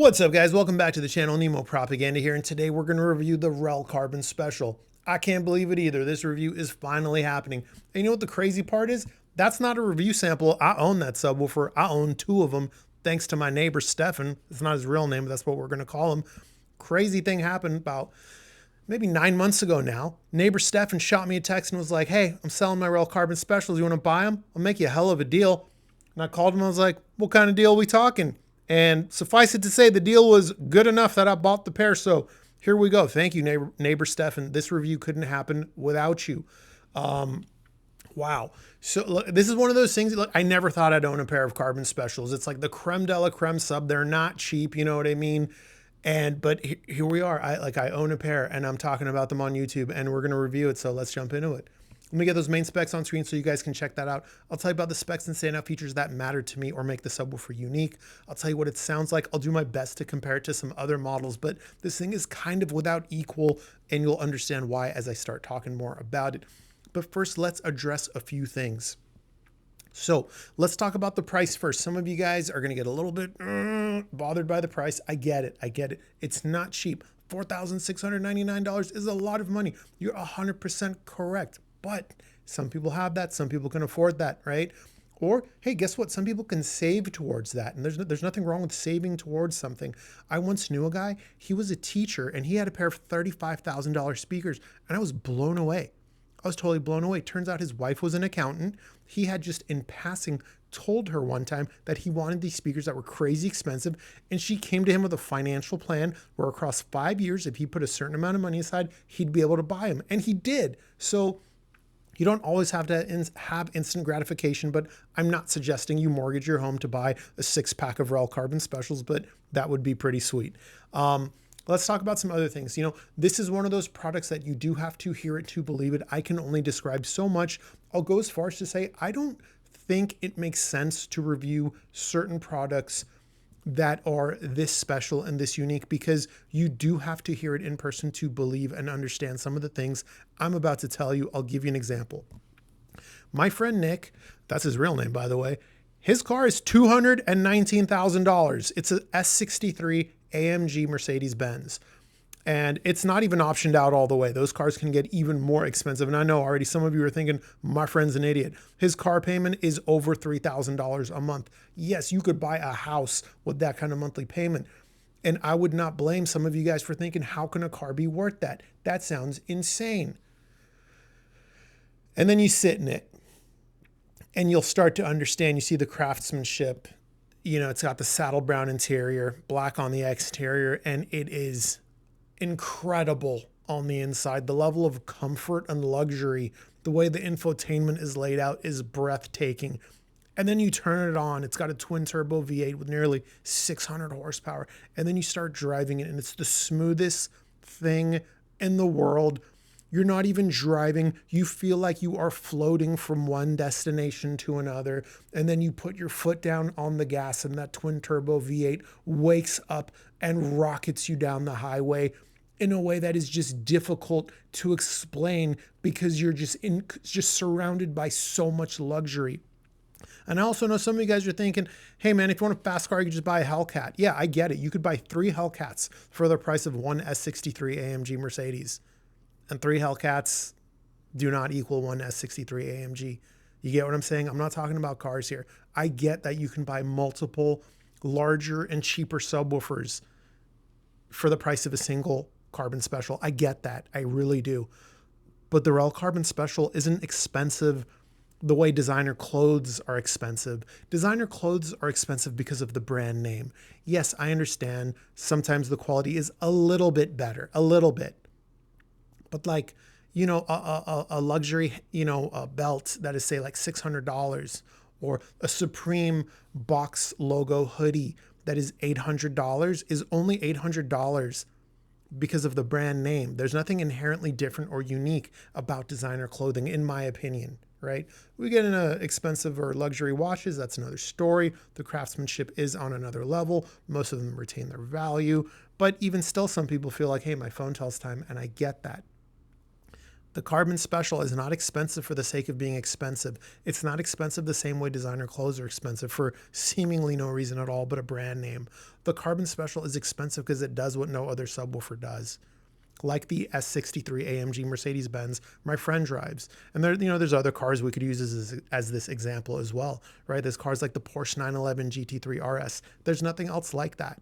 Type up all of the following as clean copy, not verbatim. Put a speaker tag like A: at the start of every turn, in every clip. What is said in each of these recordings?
A: What's up, guys? Welcome back to the channel. Nemo Propaganda here, and today we're going to review the REL Carbon Special. I can't believe it either. This review is finally happening. And you know what the crazy part is? That's not a review sample. I own that subwoofer. I own two of them, thanks to my neighbor, Stefan. It's not his real name, but that's what we're going to call him. Crazy thing happened about maybe 9 months ago now. Neighbor Stefan shot me a text and was like, hey, I'm selling my REL Carbon Specials. You want to buy them? I'll make you a hell of a deal. And I called him. I was like, what kind of deal are we talking? And suffice it to say, the deal was good enough that I bought the pair. So here we go. Thank you, neighbor Stefan. This review couldn't happen without you. Wow. So look, this is one of those things. Look, I never thought I'd own a pair of Carbon Specials. It's like the creme de la creme sub. They're not cheap. You know what I mean? But here we are. I own a pair and I'm talking about them on YouTube and we're going to review it. So let's jump into it. Let me get those main specs on screen so you guys can check that out. I'll tell you about the specs and standout features that matter to me or make the subwoofer unique. I'll tell you what it sounds like. I'll do my best to compare it to some other models, but this thing is kind of without equal, and you'll understand why as I start talking more about it. But first, let's address a few things. So let's talk about the price first. Some of you guys are going to get a little bit bothered by the price. I get it. It's not cheap. $4,699 is a lot of money. You're 100% correct. But some people have that. Some people can afford that, right? Or, hey, guess what? Some people can save towards that. And there's nothing wrong with saving towards something. I once knew a guy, he was a teacher, and he had a pair of $35,000 speakers, and I was blown away. I was totally blown away. Turns out his wife was an accountant. He had just in passing told her one time that he wanted these speakers that were crazy expensive, and she came to him with a financial plan where across 5 years, if he put a certain amount of money aside, he'd be able to buy them. And he did. So you don't always have to have instant gratification, but I'm not suggesting you mortgage your home to buy a 6-pack of REL Carbon Specials, but that would be pretty sweet. Let's talk about some other things. You know, this is one of those products that you do have to hear it to believe it. I can only describe so much. I'll go as far as to say, I don't think it makes sense to review certain products that are this special and this unique, because you do have to hear it in person to believe and understand some of the things I'm about to tell you. I'll give you an example. My friend Nick, that's his real name, by the way, his car is $219,000. It's a S63 AMG Mercedes-Benz. And it's not even optioned out all the way. Those cars can get even more expensive. And I know already some of you are thinking, my friend's an idiot. His car payment is over $3,000 a month. Yes, you could buy a house with that kind of monthly payment. And I would not blame some of you guys for thinking, how can a car be worth that? That sounds insane. And then you sit in it and you'll start to understand. You see the craftsmanship. You know, it's got the saddle brown interior, black on the exterior, and it is incredible on the inside. The level of comfort and luxury, the way the infotainment is laid out is breathtaking. And then you turn it on. It's got a twin turbo V8 with nearly 600 horsepower. And then you start driving it, and it's the smoothest thing in the world. You're not even driving. You feel like you are floating from one destination to another. And then you put your foot down on the gas, and that twin turbo V8 wakes up and rockets you down the highway in a way that is just difficult to explain, because you're just surrounded by so much luxury. And I also know some of you guys are thinking, hey man, if you want a fast car, you could just buy a Hellcat. Yeah, I get it. You could buy 3 Hellcats for the price of one S63 AMG Mercedes. And 3 Hellcats do not equal one S63 AMG. You get what I'm saying? I'm not talking about cars here. I get that you can buy multiple larger and cheaper subwoofers for the price of a single Carbon Special. I get that. I really do. But the REL Carbon Special isn't expensive the way designer clothes are expensive. Designer clothes are expensive because of the brand name. Yes, I understand. Sometimes the quality is a little bit better, a little bit. But like, you know, a luxury, you know, a belt that is say like $600, or a Supreme box logo hoodie that is $800 is only $800 because of the brand name. There's nothing inherently different or unique about designer clothing, in my opinion, right? We get into expensive or luxury watches. That's another story. The craftsmanship is on another level. Most of them retain their value, but even still, some people feel like, hey, my phone tells time, and I get that. The Carbon Special is not expensive for the sake of being expensive. It's not expensive the same way designer clothes are expensive for seemingly no reason at all but a brand name. The Carbon Special is expensive because it does what no other subwoofer does. Like the S63 AMG Mercedes-Benz my friend drives. And there, there's other cars we could use as this example as well, right? There's cars like the Porsche 911 GT3 RS. There's nothing else like that.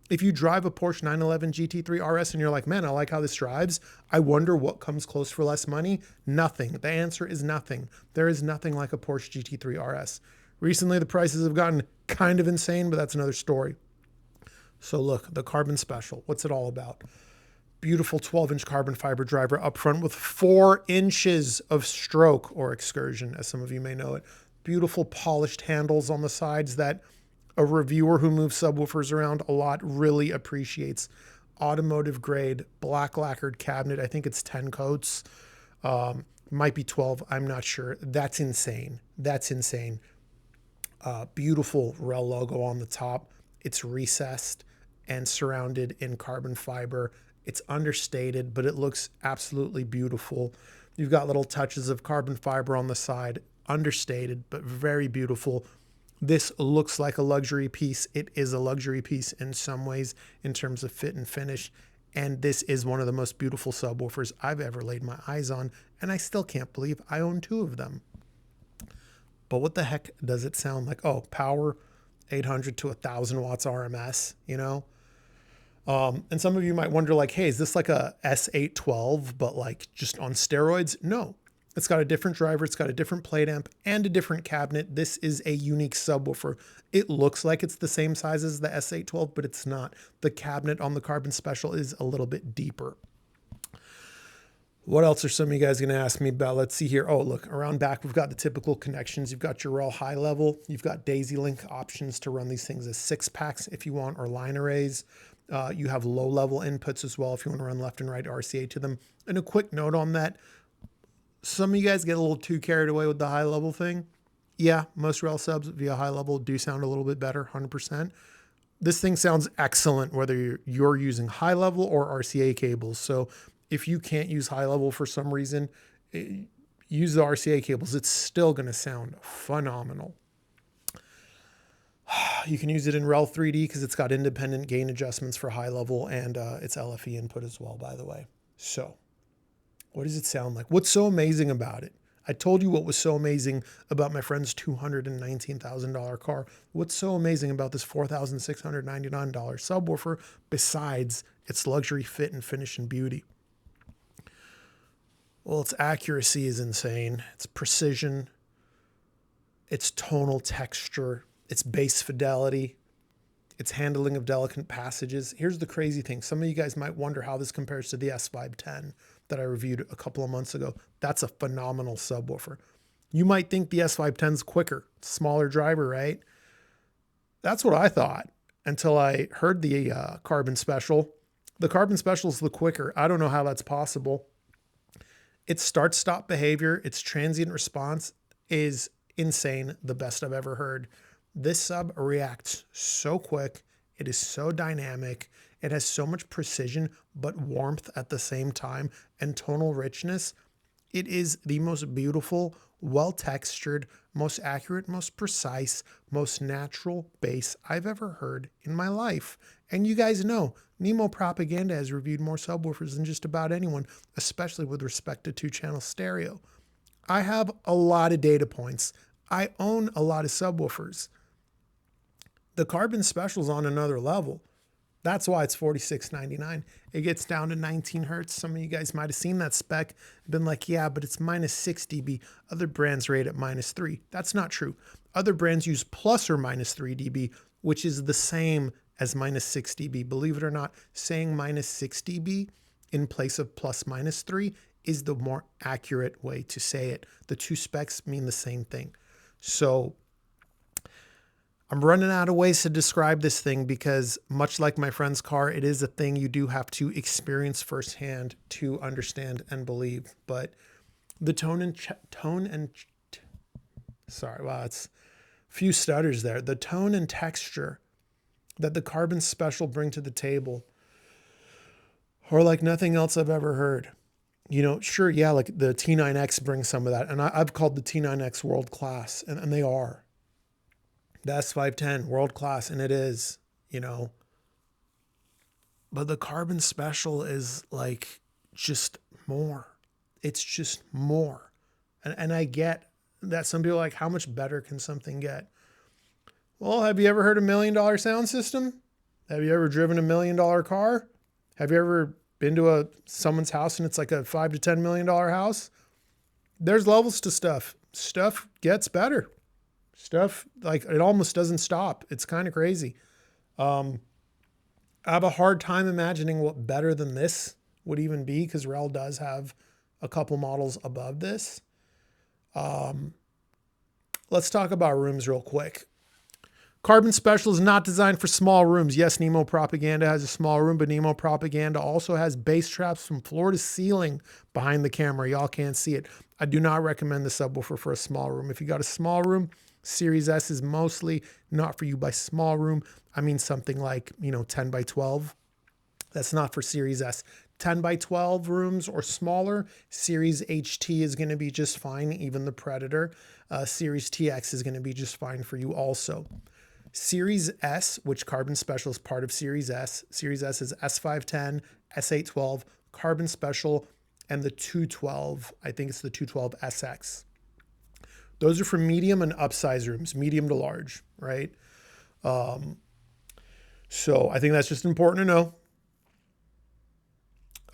A: If you drive a Porsche 911 GT3 RS and you're like, man, I like how this drives, I wonder what comes close for less money. Nothing. The answer is nothing. There is nothing like a Porsche GT3 RS. Recently, the prices have gotten kind of insane, but that's another story. So look, the Carbon Special, what's it all about? Beautiful 12-inch carbon fiber driver up front with 4 inches of stroke or excursion, as some of you may know it. Beautiful polished handles on the sides that a reviewer who moves subwoofers around a lot really appreciates. Automotive grade, black lacquered cabinet. I think it's 10 coats. Might be 12. I'm not sure. That's insane. That's insane. Beautiful REL logo on the top. It's recessed and surrounded in carbon fiber. It's understated, but it looks absolutely beautiful. You've got little touches of carbon fiber on the side. Understated, but very beautiful. This looks like a luxury piece. It is a luxury piece in some ways in terms of fit and finish. And this is one of the most beautiful subwoofers I've ever laid my eyes on. And I still can't believe I own 2 of them. But what the heck does it sound like? Oh, power 800 to 1,000 watts RMS, And some of you might wonder like, hey, is this like a S812, but like just on steroids? No. It's got a different driver, it's got a different plate amp, and a different cabinet. This is a unique subwoofer. It looks like it's the same size as the S812, but it's not. The cabinet on the Carbon Special is a little bit deeper. What else are some of you guys going to ask me about? Let's see here. Oh, look, around back, we've got the typical connections. You've got your REL high level. You've got Daisy Link options to run these things as 6-packs if you want, or line arrays. You have low level inputs as well if you want to run left and right RCA to them. And a quick note on that. Some of you guys get a little too carried away with the high level thing. Yeah, most REL subs via high level do sound a little bit better, 100%. This thing sounds excellent whether you're using high level or RCA cables. So if you can't use high level for some reason, use the RCA cables. It's still going to sound phenomenal. You can use it in REL 3D because it's got independent gain adjustments for high level and it's LFE input as well, by the way. So what does it sound like? What's so amazing about it? I told you what was so amazing about my friend's $219,000 car. What's so amazing about this $4,699 subwoofer besides its luxury fit and finish and beauty? Well, its accuracy is insane. Its precision, its tonal texture, its bass fidelity, its handling of delicate passages. Here's the crazy thing. Some of you guys might wonder how this compares to the S510 that I reviewed a couple of months ago. That's a phenomenal subwoofer. You might think the S510 is quicker, smaller driver, right? That's what I thought until I heard the Carbon Special. The Carbon Special is the quicker. I don't know how that's possible. Its start-stop behavior, its transient response is insane, the best I've ever heard. This sub reacts so quick. It is so dynamic. It has so much precision, but warmth at the same time and tonal richness. It is the most beautiful, well-textured, most accurate, most precise, most natural bass I've ever heard in my life. And you guys know, Nemo Propaganda has reviewed more subwoofers than just about anyone, especially with respect to 2-channel stereo. I have a lot of data points. I own a lot of subwoofers. The Carbon Special's on another level. That's why it's $46.99. It gets down to 19 hertz. Some of you guys might have seen that spec, been like, yeah, but it's minus 6 dB. Other brands rate at minus 3. That's not true. Other brands use plus or minus 3 dB, which is the same as minus 6 dB. Believe it or not, saying minus 6 dB in place of plus minus 3 is the more accurate way to say it. The two specs mean the same thing. So I'm running out of ways to describe this thing because much like my friend's car, it is a thing you do have to experience firsthand to understand and believe. But the sorry, wow, it's a few stutters there. The tone and texture that the Carbon Special bring to the table are like nothing else I've ever heard. sure, yeah, like the T9X brings some of that. And I've called the T9X world class, and they are. The S510, world class, and it is, But the Carbon Special is like just more. It's just more. And I get that some people are like, how much better can something get? Well, have you ever heard $1 million sound system? Have you ever driven $1 million car? Have you ever been to someone's house and it's like a $5 to $10 million house? There's levels to stuff. Stuff gets better. Stuff, like, it almost doesn't stop. It's kind of crazy. I have a hard time imagining what better than this would even be, because REL does have a couple models above this. Let's talk about rooms real quick. Carbon Special is not designed for small rooms. Yes, Nemo Propaganda has a small room, but Nemo Propaganda also has bass traps from floor to ceiling behind the camera. Y'all can't see it. I do not recommend the subwoofer for a small room. If you got a small room, Series S is mostly not for you. By small room, I mean something like, 10 by 12. That's not for Series S. 10 by 12 rooms or smaller, Series HT is going to be just fine. Even the Predator. Series TX is going to be just fine for you also. Series S, which Carbon Special is part of Series S. Series S is S510, S812, Carbon Special, and the 212. I think it's the 212 SX. Those are for medium and upsize rooms, medium to large, right? So I think that's just important to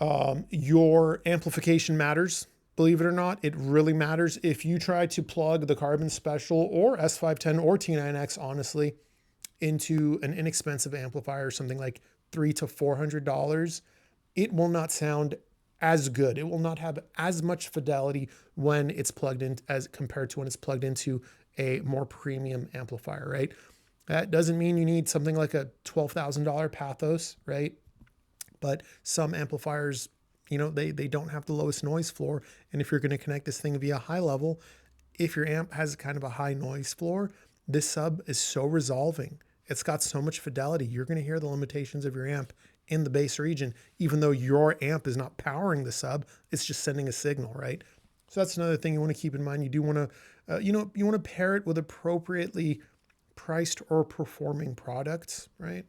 A: know. Your amplification matters. Believe it or not, it really matters. If you try to plug the Carbon Special or S510 or T9X, honestly, into an inexpensive amplifier, something like $300 to $400, it will not sound as good. It will not have as much fidelity when it's plugged in as compared to when it's plugged into a more premium amplifier, right? That doesn't mean you need something like a $12,000 Pathos, right? But some amplifiers, they don't have the lowest noise floor. And if you're going to connect this thing via high level, if your amp has kind of a high noise floor, this sub is so resolving. It's got so much fidelity. You're going to hear the limitations of your amp in the bass region, even though your amp is not powering the sub, it's just sending a signal, right? So that's another thing you want to keep in mind. You do want to, you want to pair it with appropriately priced or performing products, right?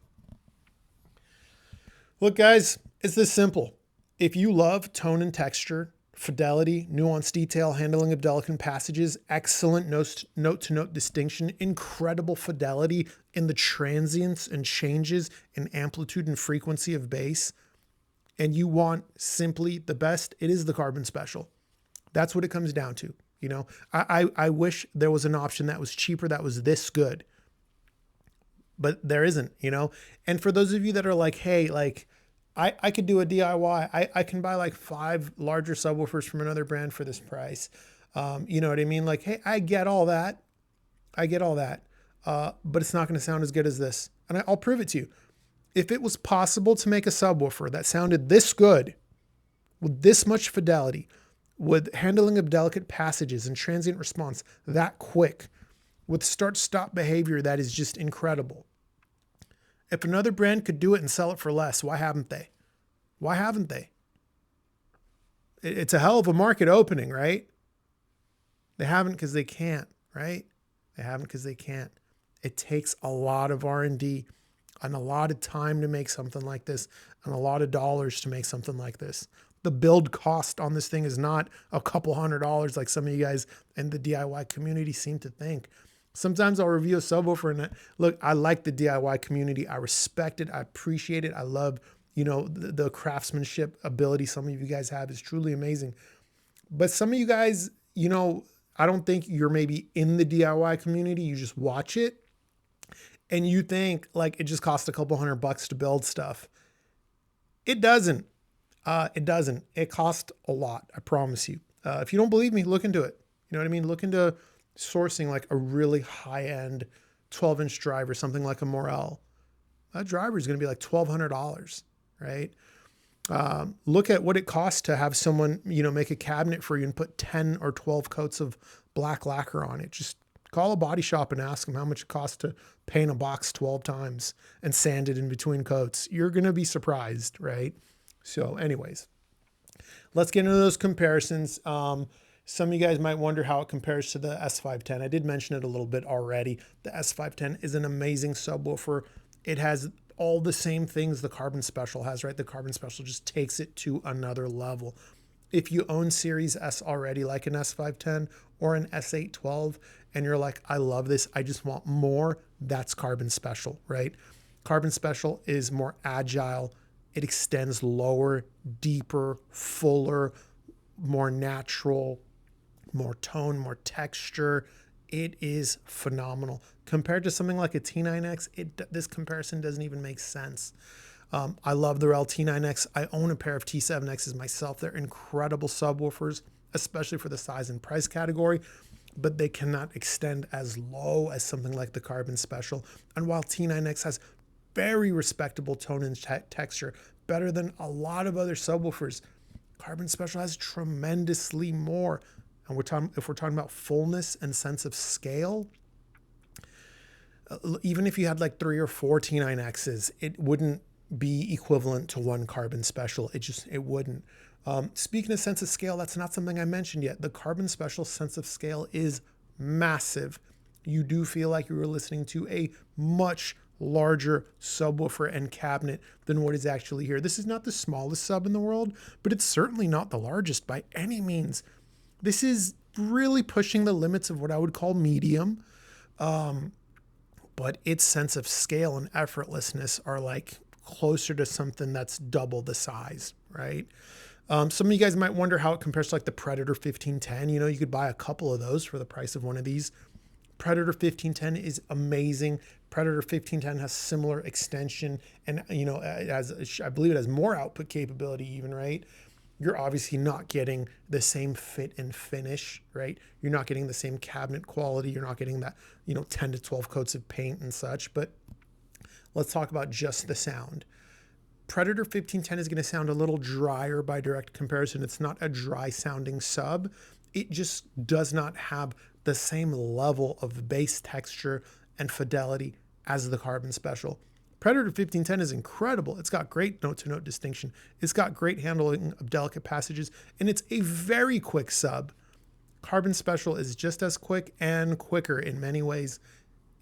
A: Look, guys, it's this simple. If you love tone and texture, fidelity, nuanced detail, handling of delicate passages, excellent note-to-note distinction, incredible fidelity in the transients and changes in amplitude and frequency of bass, and you want simply the best, it is the Carbon Special. That's what it comes down to. I wish there was an option that was cheaper, that was this good, but there isn't, And for those of you that are like, hey, like, I could do a DIY. I can buy like 5 larger subwoofers from another brand for this price. You know what I mean? Like, hey, I get all that. But it's not going to sound as good as this. And I'll prove it to you. If it was possible to make a subwoofer that sounded this good, with this much fidelity, with handling of delicate passages and transient response that quick, with start-stop behavior that is just incredible. If another brand could do it and sell it for less, why haven't they? Why haven't they? It's a hell of a market opening, right? They haven't because they can't, right? They haven't because they can't. It takes a lot of R&D and a lot of time to make something like this and a lot of dollars to make something like this. The build cost on this thing is not a couple $100 like some of you guys in the DIY community seem to think. Sometimes I'll review a subwoofer and look, I like the DIY community. I respect it. I appreciate it. I love, the craftsmanship ability some of you guys have is truly amazing. But some of you guys, I don't think you're maybe in the DIY community. You just watch it and you think like it just costs a couple $100 to build stuff. It doesn't. It doesn't. It costs a lot. I promise you. If you don't believe me, look into it. You know what I mean? Look into sourcing like a really high-end 12-inch driver, something like a Morel. That driver is going to be like $1,200, right? Look at what it costs to have someone, make a cabinet for you and put 10 or 12 coats of black lacquer on it. Just call a body shop and ask them how much it costs to paint a box 12 times and sand it in between coats. You're going to be surprised, right? So anyways, Let's get into those comparisons. Some of you guys might wonder how it compares to the S510. I did mention it a little bit already. The S510 is an amazing subwoofer. It has all the same things the Carbon Special has, right? The Carbon Special just takes it to another level. If you own Series S already, like an S510 or an S812, and you're like, I love this, I just want more, that's Carbon Special, right? Carbon Special is more agile. It extends lower, deeper, fuller, more natural, more tone, more texture. It is phenomenal. Compared to something like a T9X, this comparison doesn't even make sense. I love the REL T9X. I own a pair of T7Xs myself. They're incredible subwoofers, especially for the size and price category, but they cannot extend as low as something like the Carbon Special. And while T9X has very respectable tone and texture, better than a lot of other subwoofers, Carbon Special has tremendously more. And if we're talking about fullness and sense of scale, even if you had like 3 or 4 T9Xs, it wouldn't be equivalent to one Carbon Special. It wouldn't. Speaking of sense of scale, that's not something I mentioned yet. The Carbon Special sense of scale is massive. You do feel like you were listening to a much larger subwoofer and cabinet than what is actually here. This is not the smallest sub in the world, but it's certainly not the largest by any means. This is really pushing the limits of what I would call medium, but its sense of scale and effortlessness are like closer to something that's double the size, right? Some of you guys might wonder how it compares to like the Predator 1510. You know, you could buy a couple of those for the price of one of these. Predator 1510 is amazing. Predator 1510 has similar extension, and you know, I believe it has more output capability even, right? You're obviously not getting the same fit and finish, right? You're not getting the same cabinet quality. You're not getting that, you know, 10 to 12 coats of paint and such. But let's talk about just the sound. Predator 1510 is going to sound a little drier by direct comparison. It's not a dry sounding sub. It just does not have the same level of bass texture and fidelity as the Carbon Special. Predator 1510 is incredible. It's got great note-to-note distinction. It's got great handling of delicate passages, and it's a very quick sub. Carbon Special is just as quick and quicker in many ways.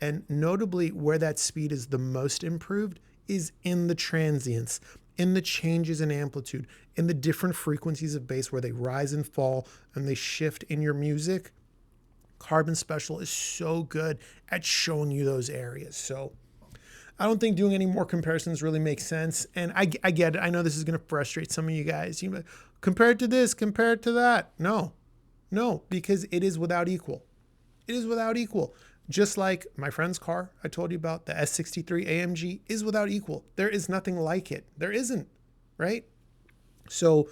A: And notably, where that speed is the most improved is in the transients, in the changes in amplitude, in the different frequencies of bass where they rise and fall and they shift in your music. Carbon Special is so good at showing you those areas. So I don't think doing any more comparisons really makes sense. And I get it. I know this is going to frustrate some of you guys. You know, compare it to this, compare it to that. No, because it is without equal. It is without equal. Just like my friend's car I told you about, the S63 AMG, is without equal. There is nothing like it. There isn't, right? So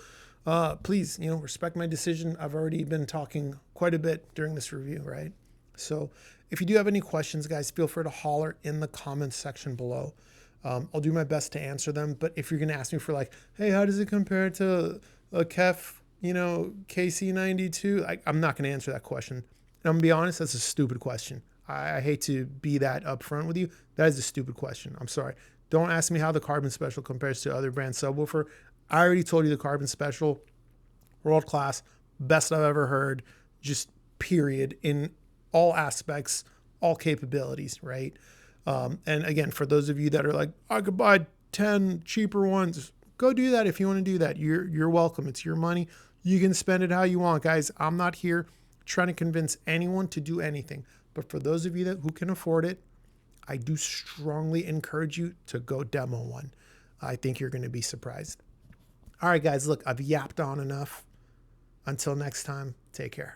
A: please, you know, respect my decision. I've already been talking quite a bit during this review, right? So if you do have any questions, guys, feel free to holler in the comments section below. I'll do my best to answer them. But if you're going to ask me for like, hey, how does it compare to a KEF, you know, KC92? I'm not going to answer that question. And I'm going to be honest, that's a stupid question. I hate to be that upfront with you. That is a stupid question. I'm sorry. Don't ask me how the Carbon Special compares to other brand subwoofer. I already told you the Carbon Special, world class, best I've ever heard, just period, in all aspects, all capabilities, right? And again, for those of you that are like, I could buy 10 cheaper ones, go do that if you want to do that. You're welcome. It's your money. You can spend it how you want, guys. I'm not here trying to convince anyone to do anything. But for those of you who can afford it, I do strongly encourage you to go demo one. I think you're going to be surprised. All right, guys, look, I've yapped on enough. Until next time, take care.